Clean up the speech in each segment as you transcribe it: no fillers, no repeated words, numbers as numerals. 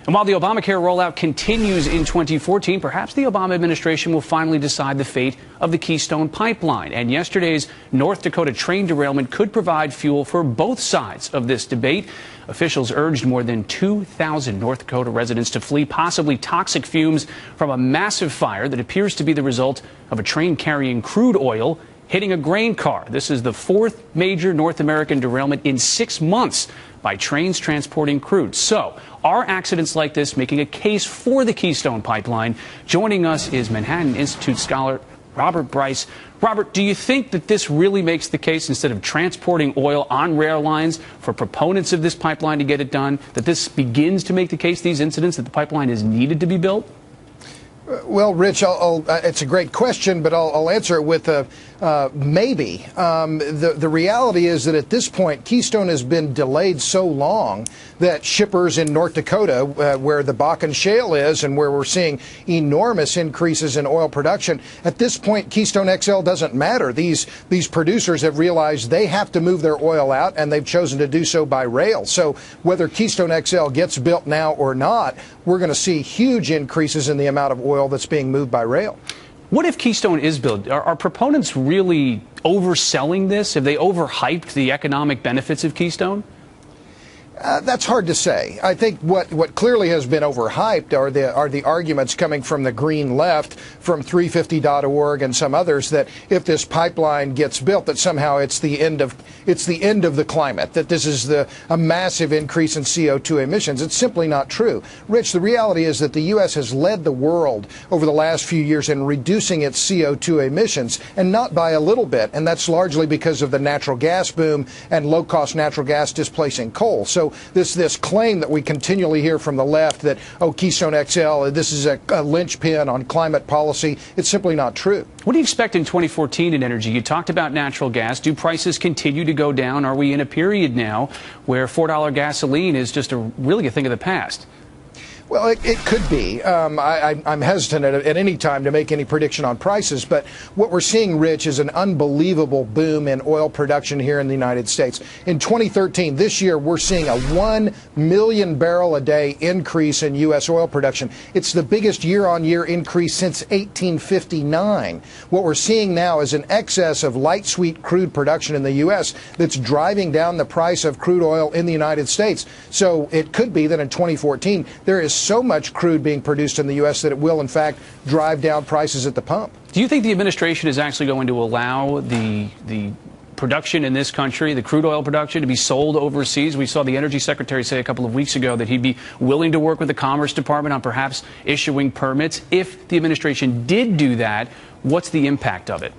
And while the Obamacare rollout continues in 2014, perhaps the Obama administration will finally decide the fate of the Keystone pipeline. And yesterday's North Dakota train derailment could provide fuel for both sides of this debate. Officials urged more than 2,000 North Dakota residents to flee possibly toxic fumes from a massive fire that appears to be the result of a train carrying crude oil hitting a grain car. This is the fourth major North American derailment in 6 months by trains transporting crude. So, are accidents like this making a case for the Keystone pipeline? Joining us is Manhattan Institute scholar Robert Bryce. Robert, do you think that this really makes the case, instead of transporting oil on rail lines for proponents of this pipeline to get it done, that this begins to make the case, these incidents, that the pipeline is needed to be built? Well, Rich, it's a great question, but I'll answer it with a maybe. The reality is that at this point, Keystone has been delayed so long that shippers in North Dakota, where the Bakken Shale is and where we're seeing enormous increases in oil production, at this point, Keystone XL doesn't matter. These producers have realized they have to move their oil out, and they've chosen to do so by rail. So whether Keystone XL gets built now or not, we're going to see huge increases in the amount of oil that's being moved by rail. What if Keystone is built? Are proponents really overselling this? Have they overhyped the economic benefits of Keystone? That's hard to say. I think what clearly has been overhyped are the arguments coming from the Green Left, from 350.org and some others, that if this pipeline gets built, that somehow it's the end of the climate, that this is a massive increase in CO2 emissions. It's simply not true. Rich, the reality is that the U.S. has led the world over the last few years in reducing its CO2 emissions, and not by a little bit, and that's largely because of the natural gas boom and low-cost natural gas displacing coal. So this claim that we continually hear from the left that, oh, Keystone XL, this is a linchpin on climate policy, it's simply not true. What do you expect in 2014 in energy? You talked about natural gas. Do prices continue to go down? Are we in a period now where $4 gasoline is just really a thing of the past? Well, it could be. I'm hesitant at any time to make any prediction on prices, but what we're seeing, Rich, is an unbelievable boom in oil production here in the United States. In 2013, this year, we're seeing a 1 million barrel a day increase in U.S. oil production. It's the biggest year-on-year increase since 1859. What we're seeing now is an excess of light sweet crude production in the U.S. that's driving down the price of crude oil in the United States. So it could be that in 2014, there is so much crude being produced in the U.S. that it will, in fact, drive down prices at the pump. Do you think the administration is actually going to allow the production in this country, the crude oil production, to be sold overseas? We saw the Energy Secretary say a couple of weeks ago that he'd be willing to work with the Commerce Department on perhaps issuing permits. If the administration did do that, what's the impact of it?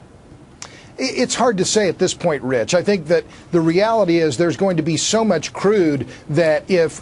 It's hard to say at this point, Rich. I think that the reality is there's going to be so much crude that if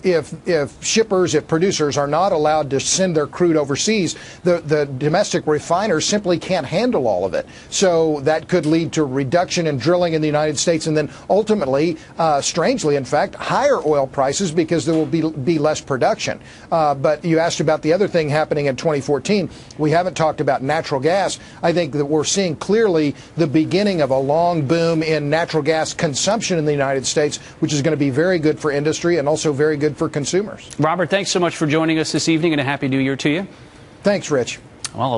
shippers, if producers are not allowed to send their crude overseas, the domestic refiners simply can't handle all of it. So that could lead to reduction in drilling in the United States, and then ultimately, strangely, in fact, higher oil prices because there will be less production. But you asked about the other thing happening in 2014. We haven't talked about natural gas. I think that we're seeing clearly the beginning of a long boom in natural gas consumption in the United States, which is going to be very good for industry and also very good for consumers. Robert, thanks so much for joining us this evening, and a happy New Year to you. Thanks, Rich. Well,